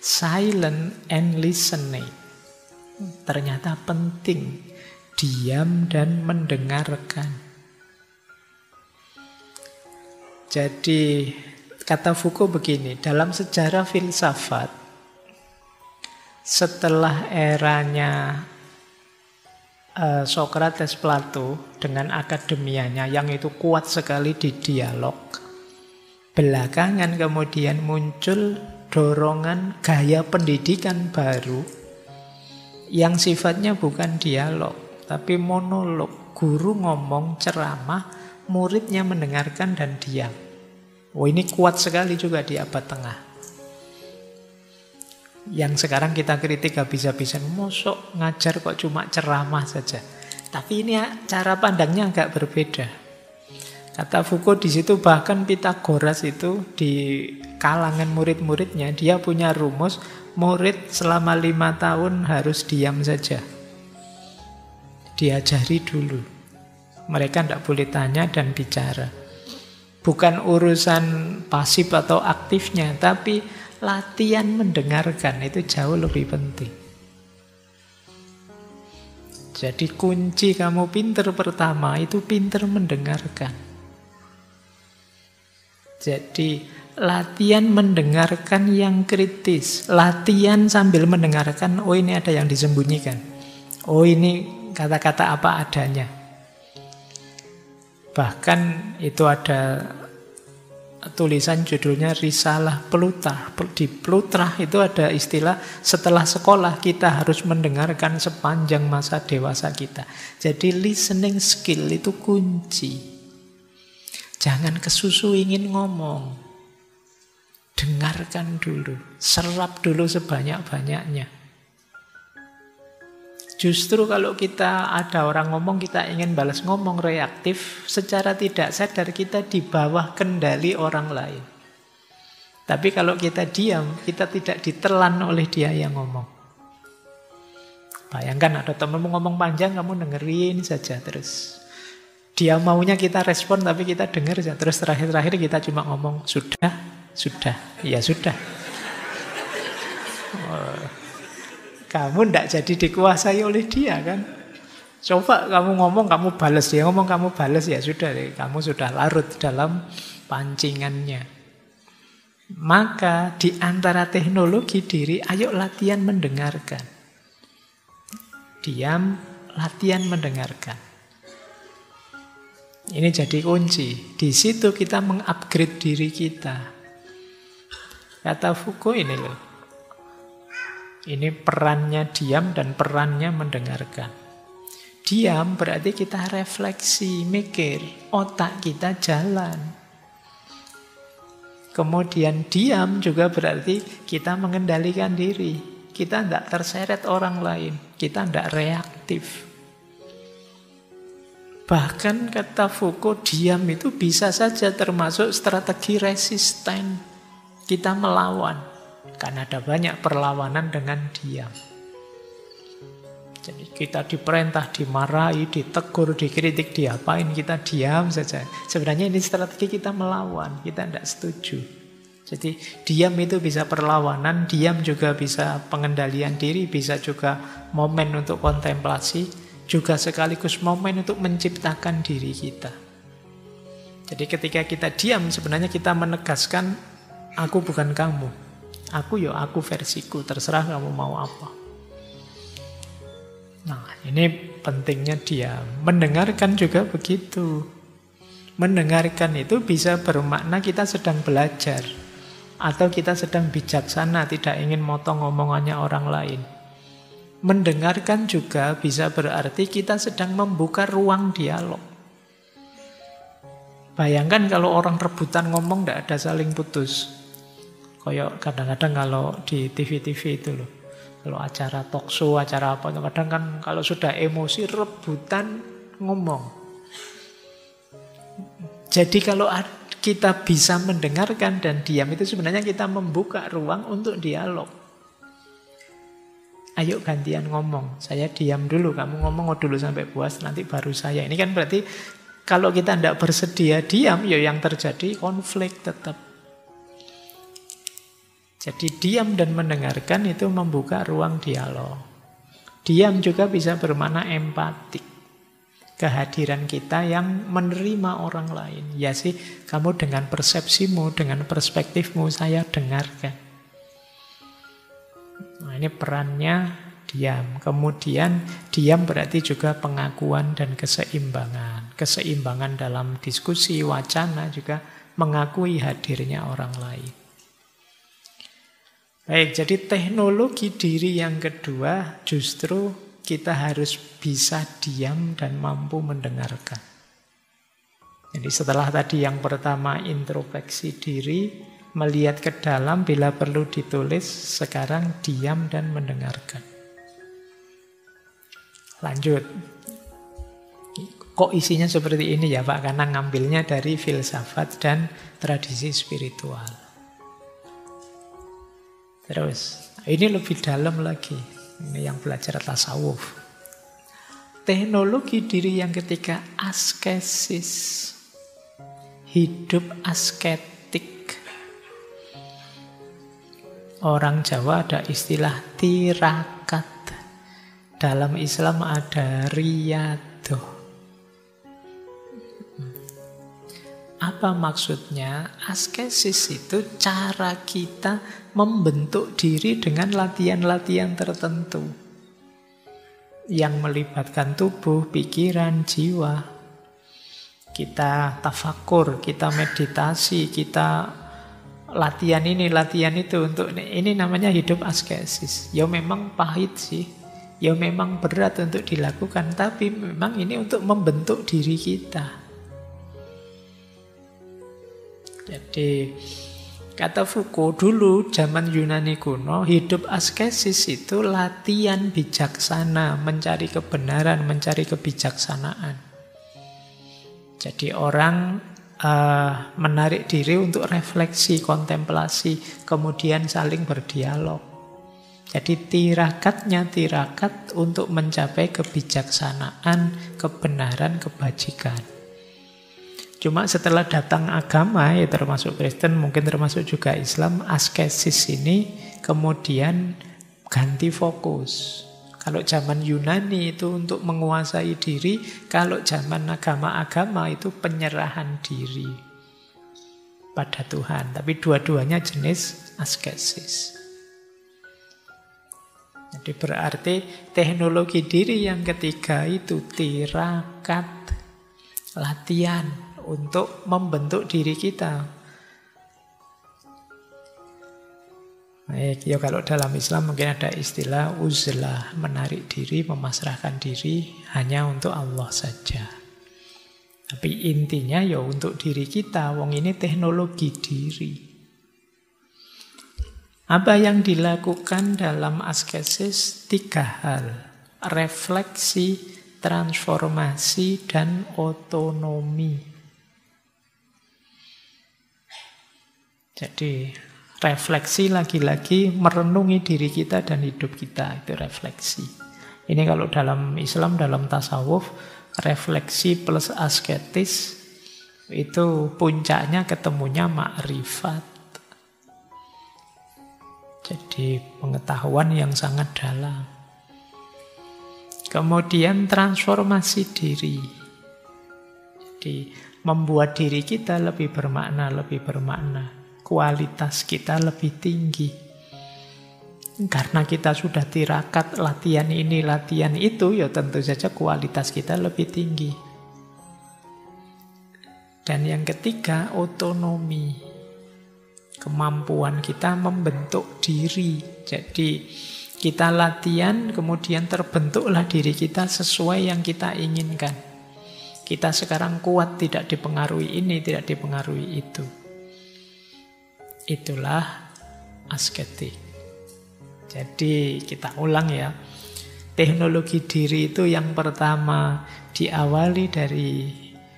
Silent and listening. Ternyata penting. Diam dan mendengarkan. Jadi kata Foucault begini, dalam sejarah filsafat, setelah eranya Socrates, Plato dengan akademianya yang itu kuat sekali di dialog, belakangan kemudian muncul dorongan gaya pendidikan baru yang sifatnya bukan dialog, tapi monolog. Guru ngomong, ceramah, muridnya mendengarkan dan diam. Oh, ini kuat sekali juga di abad tengah. Yang sekarang kita kritik habis-habisan, mosok ngajar kok cuma ceramah saja. Tapi ini cara pandangnya agak berbeda. Kata Foucault di situ, bahkan Pythagoras itu di kalangan murid-muridnya, dia punya rumus, murid selama 5 tahun harus diam saja. Diajari dulu. Mereka tidak boleh tanya dan bicara. Bukan urusan pasif atau aktifnya, tapi latihan mendengarkan itu jauh lebih penting. Jadi kunci kamu pinter pertama itu pinter mendengarkan. Jadi latihan mendengarkan yang kritis. Latihan sambil mendengarkan, oh ini ada yang disembunyikan. Oh ini kata-kata apa adanya. Bahkan itu ada tulisan judulnya Risalah Plutarch. Di Plutarch itu ada istilah setelah sekolah kita harus mendengarkan sepanjang masa dewasa kita. Jadi listening skill itu kunci. Jangan kesusu ingin ngomong. Dengarkan dulu, serap dulu sebanyak-banyaknya. Justru kalau kita ada orang ngomong, kita ingin balas ngomong reaktif, secara tidak sadar kita di bawah kendali orang lain. Tapi kalau kita diam, kita tidak ditelan oleh dia yang ngomong. Bayangkan ada temanmu ngomong panjang, kamu dengerin saja terus. Dia maunya kita respon, tapi kita dengar saja. Terus terakhir-terakhir kita cuma ngomong, sudah, ya sudah. Kamu tidak jadi dikuasai oleh dia kan. Coba kamu ngomong, kamu balas. Dia ngomong, kamu balas, ya sudah. Kamu sudah larut dalam pancingannya. Maka di antara teknologi diri, ayo latihan mendengarkan. Diam, latihan mendengarkan. Ini jadi kunci. Di situ kita mengupgrade diri kita. Kata Foucault ini loh. Ini perannya diam dan perannya mendengarkan. Diam berarti kita refleksi, mikir, otak kita jalan. Kemudian diam juga berarti kita mengendalikan diri. Kita tidak terseret orang lain, kita tidak reaktif. Bahkan kata Foucault, diam itu bisa saja termasuk strategi resisten. Kita melawan. Karena ada banyak perlawanan dengan diam. Jadi kita diperintah, dimarahi, ditegur, dikritik, diapain, kita diam saja. Sebenarnya ini strategi kita melawan, kita tidak setuju. Jadi diam itu bisa perlawanan, diam juga bisa pengendalian diri, bisa juga momen untuk kontemplasi, juga sekaligus momen untuk menciptakan diri kita. Jadi ketika kita diam, sebenarnya kita menegaskan, aku bukan kamu. Aku versiku, terserah kamu mau apa. Nah, ini pentingnya diam. Mendengarkan juga begitu. Mendengarkan itu bisa bermakna kita sedang belajar. Atau kita sedang bijaksana, tidak ingin motong omongannya orang lain. Mendengarkan juga bisa berarti kita sedang membuka ruang dialog. Bayangkan kalau orang rebutan ngomong, tidak ada saling putus. Kayak kadang-kadang kalau di TV-TV itu loh, kalau acara talk show, acara apa, kadang kan kalau sudah emosi rebutan ngomong. Jadi kalau kita bisa mendengarkan dan diam itu sebenarnya kita membuka ruang untuk dialog. Ayo gantian ngomong, saya diam dulu, kamu ngomong dulu sampai puas, nanti baru saya. Ini kan berarti kalau kita tidak bersedia diam, ya yang terjadi konflik tetap. Jadi diam dan mendengarkan itu membuka ruang dialog. Diam juga bisa bermakna empatik. Kehadiran kita yang menerima orang lain. Ya sih, kamu dengan persepsimu, dengan perspektifmu, saya dengarkan. Nah, ini perannya diam. Kemudian diam berarti juga pengakuan dan keseimbangan. Keseimbangan dalam diskusi, wacana juga mengakui hadirnya orang lain. Baik, jadi teknologi diri yang kedua justru kita harus bisa diam dan mampu mendengarkan. Jadi setelah tadi yang pertama introspeksi diri, melihat ke dalam bila perlu ditulis, sekarang diam dan mendengarkan. Lanjut. Kok isinya seperti ini ya Pak? Karena ngambilnya dari filsafat dan tradisi spiritual. Terus, ini lebih dalam lagi. Ini yang belajar tasawuf. Teknologi diri yang ketiga askesis. Hidup asketik. Orang Jawa ada istilah tirakat. Dalam Islam ada riyadhah. Apa maksudnya? Askesis itu cara kita membentuk diri dengan latihan-latihan tertentu yang melibatkan tubuh, pikiran, jiwa. Kita tafakur, kita meditasi, kita latihan ini, latihan itu. Untuk ini namanya hidup askesis. Ya memang pahit sih, ya memang berat untuk dilakukan, tapi memang ini untuk membentuk diri kita. Jadi kata Foucault dulu zaman Yunani kuno, hidup askesis itu latihan bijaksana, mencari kebenaran, mencari kebijaksanaan. Jadi orang menarik diri untuk refleksi, kontemplasi, kemudian saling berdialog. Jadi tirakatnya tirakat untuk mencapai kebijaksanaan, kebenaran, kebajikan. Cuma setelah datang agama, ya termasuk Kristen, mungkin termasuk juga Islam, askesis ini kemudian ganti fokus. Kalau zaman Yunani itu untuk menguasai diri, kalau zaman agama-agama itu penyerahan diri pada Tuhan. Tapi dua-duanya jenis askesis. Jadi berarti teknologi diri yang ketiga itu tirakat, latihan untuk membentuk diri kita. Baik, ya kalau dalam Islam mungkin ada istilah uzlah, menarik diri, memasrahkan diri hanya untuk Allah saja. Tapi intinya ya untuk diri kita, wong ini teknologi diri. Apa yang dilakukan dalam askesis? 3 hal. Refleksi, transformasi, dan otonomi. Jadi refleksi lagi-lagi merenungi diri kita dan hidup kita, itu refleksi. Ini kalau dalam Islam, dalam tasawuf, refleksi plus asketis itu puncaknya ketemunya makrifat. Jadi pengetahuan yang sangat dalam. Kemudian transformasi diri. Jadi membuat diri kita lebih bermakna, lebih bermakna. Kualitas kita lebih tinggi. Karena kita sudah tirakat latihan ini, latihan itu, ya tentu saja kualitas kita lebih tinggi. Dan yang ketiga, otonomi. Kemampuan kita membentuk diri. Jadi kita latihan, kemudian terbentuklah diri kita sesuai yang kita inginkan. Kita sekarang kuat, tidak dipengaruhi ini, tidak dipengaruhi itu. Itulah asketik. Jadi kita ulang ya. Teknologi diri itu yang pertama diawali dari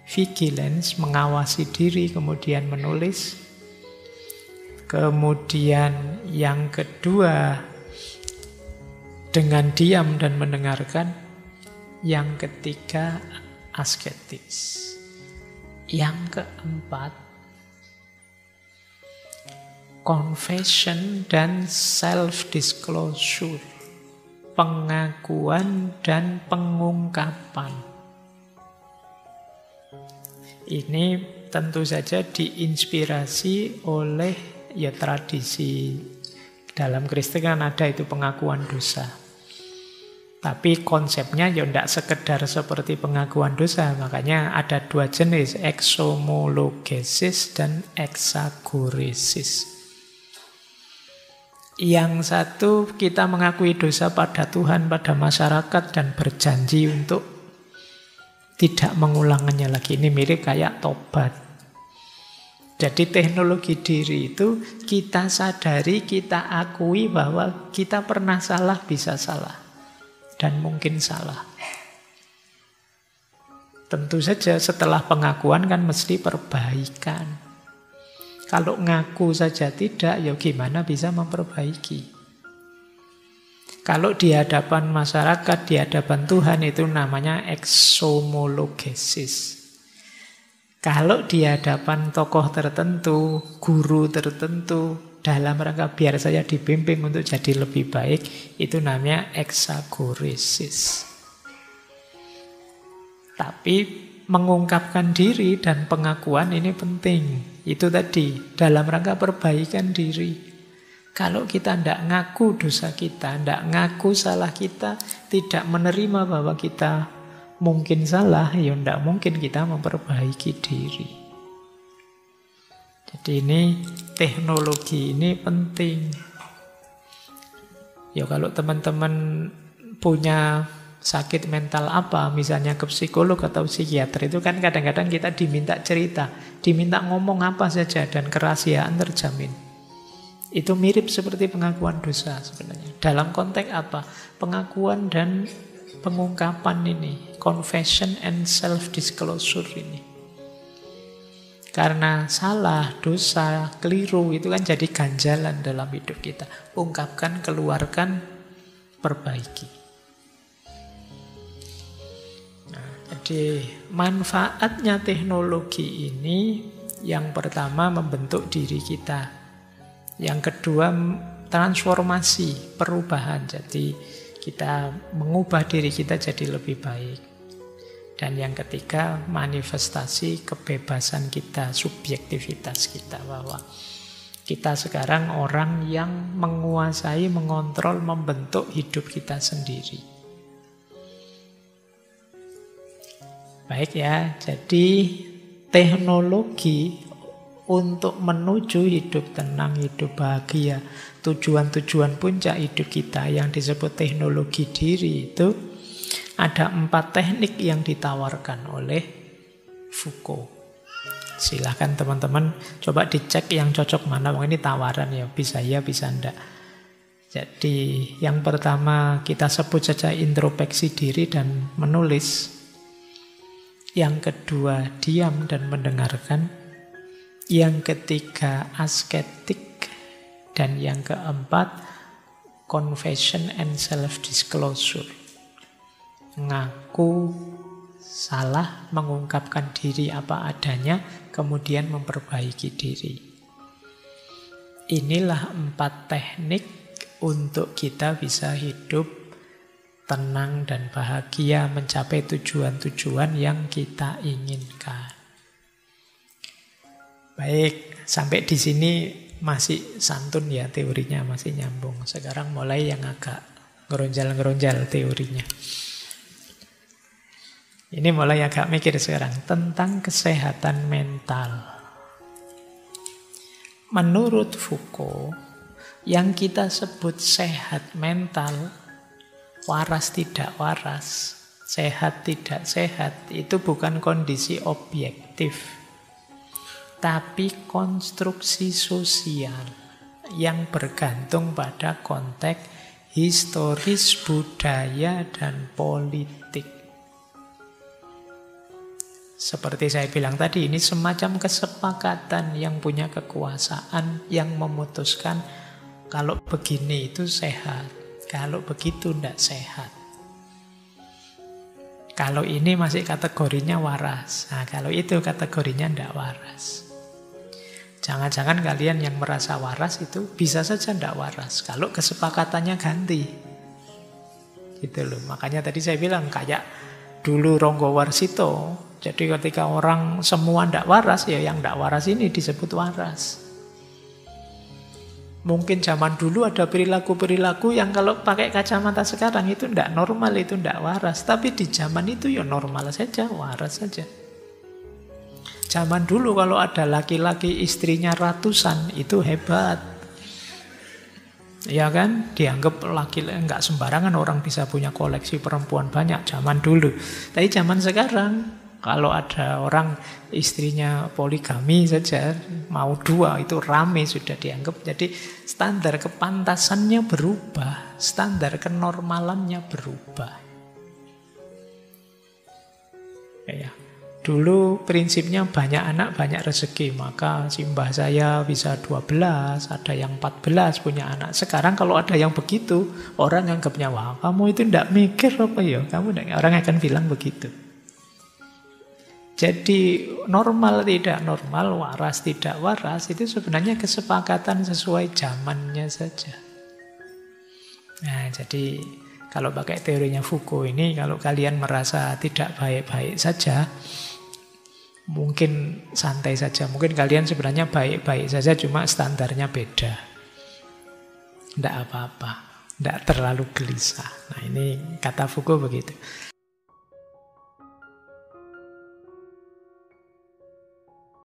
vigilance, mengawasi diri, kemudian menulis. Kemudian yang kedua dengan diam dan mendengarkan. Yang ketiga asketis. Yang keempat confession dan self-disclosure. Pengakuan dan pengungkapan. Ini tentu saja diinspirasi oleh tradisi dalam Kristen kan ada itu pengakuan dosa. Tapi konsepnya tidak sekedar seperti pengakuan dosa. Makanya ada dua jenis, exomologesis dan exagoresis. Yang satu kita mengakui dosa pada Tuhan, pada masyarakat dan berjanji untuk tidak mengulangannya lagi. Ini mirip kayak tobat. Jadi teknologi diri itu kita sadari, kita akui bahwa kita pernah salah, bisa salah. Dan mungkin salah. Tentu saja setelah pengakuan kan mesti perbaikan. Kalau ngaku saja tidak, ya gimana bisa memperbaiki? Kalau di hadapan masyarakat, di hadapan Tuhan itu namanya exomologesis. Kalau di hadapan tokoh tertentu, guru tertentu, dalam rangka biar saya dibimbing untuk jadi lebih baik, itu namanya exagoresis. Tapi mengungkapkan diri dan pengakuan ini penting. Itu tadi, dalam rangka perbaikan diri. Kalau kita tidak ngaku dosa kita, tidak ngaku salah kita, tidak menerima bahwa kita mungkin salah, ya tidak mungkin kita memperbaiki diri. Jadi ini teknologi ini penting. Ya kalau teman-teman punya sakit mental apa, misalnya ke psikolog atau psikiater, itu kan kadang-kadang kita diminta cerita, diminta ngomong apa saja dan kerahasiaan terjamin. Itu mirip seperti pengakuan dosa sebenarnya. Dalam konteks apa? Pengakuan dan pengungkapan ini, confession and self-disclosure ini. Karena salah, dosa, keliru itu kan jadi ganjalan dalam hidup kita. Ungkapkan, keluarkan, perbaiki. Nah, jadi manfaatnya teknologi ini yang pertama membentuk diri kita. Yang kedua transformasi, perubahan. Jadi kita mengubah diri kita jadi lebih baik. Dan yang ketiga, manifestasi kebebasan kita, subjektivitas kita. Bahwa kita sekarang orang yang menguasai, mengontrol, membentuk hidup kita sendiri. Baik ya, jadi teknologi untuk menuju hidup tenang, hidup bahagia, tujuan-tujuan puncak hidup kita yang disebut teknologi diri itu ada 4 teknik yang ditawarkan oleh Foucault. Silahkan teman-teman coba dicek yang cocok mana. Ini tawaran ya, bisa enggak. Jadi yang pertama kita sebut saja introspeksi diri dan menulis. Yang kedua diam dan mendengarkan. Yang ketiga asketik. Dan yang keempat confession and self-disclosure. Ngaku salah, mengungkapkan diri apa adanya, kemudian memperbaiki diri. Inilah 4 teknik untuk kita bisa hidup tenang dan bahagia, mencapai tujuan-tujuan yang kita inginkan. Baik, sampai di sini masih santun ya teorinya, masih nyambung. Sekarang mulai yang agak ngeronjal-ngeronjal teorinya. Ini mulai agak mikir sekarang tentang kesehatan mental. Menurut Foucault, yang kita sebut sehat mental, waras tidak waras, sehat tidak sehat, itu bukan kondisi objektif, tapi konstruksi sosial yang bergantung pada konteks historis, budaya, dan politik. Seperti saya bilang tadi, ini semacam kesepakatan yang punya kekuasaan, yang memutuskan kalau begini itu sehat, kalau begitu tidak sehat. Kalau ini masih kategorinya waras, nah kalau itu kategorinya tidak waras. Jangan-jangan kalian yang merasa waras itu bisa saja tidak waras kalau kesepakatannya ganti. Gitu loh. Makanya tadi saya bilang kayak dulu Ronggo Warsito. Jadi ketika orang semua tidak waras, ya yang tidak waras ini disebut waras. Mungkin zaman dulu ada perilaku-perilaku yang kalau pakai kacamata sekarang itu tidak normal, itu tidak waras. Tapi di zaman itu ya normal saja, waras saja. Zaman dulu kalau ada laki-laki istrinya ratusan, itu hebat. Ya kan? Dianggap laki-laki, enggak sembarangan orang bisa punya koleksi perempuan banyak zaman dulu. Tapi zaman sekarang, kalau ada orang istrinya poligami saja, mau 2, itu rame sudah dianggap. Jadi standar kepantasannya berubah, standar kenormalannya berubah. Ya. Dulu prinsipnya banyak anak banyak rezeki, maka simbah saya bisa 12, ada yang 14 punya anak. Sekarang kalau ada yang begitu, orang anggapnya, wah kamu itu tidak mikir apa ya, orang akan bilang begitu. Jadi normal tidak normal, waras tidak waras, itu sebenarnya kesepakatan sesuai zamannya saja. Nah, jadi kalau pakai teorinya Foucault ini, kalau kalian merasa tidak baik-baik saja, mungkin santai saja. Mungkin kalian sebenarnya baik-baik saja, cuma standarnya beda. Tidak apa-apa, tidak terlalu gelisah. Nah, ini kata Foucault begitu.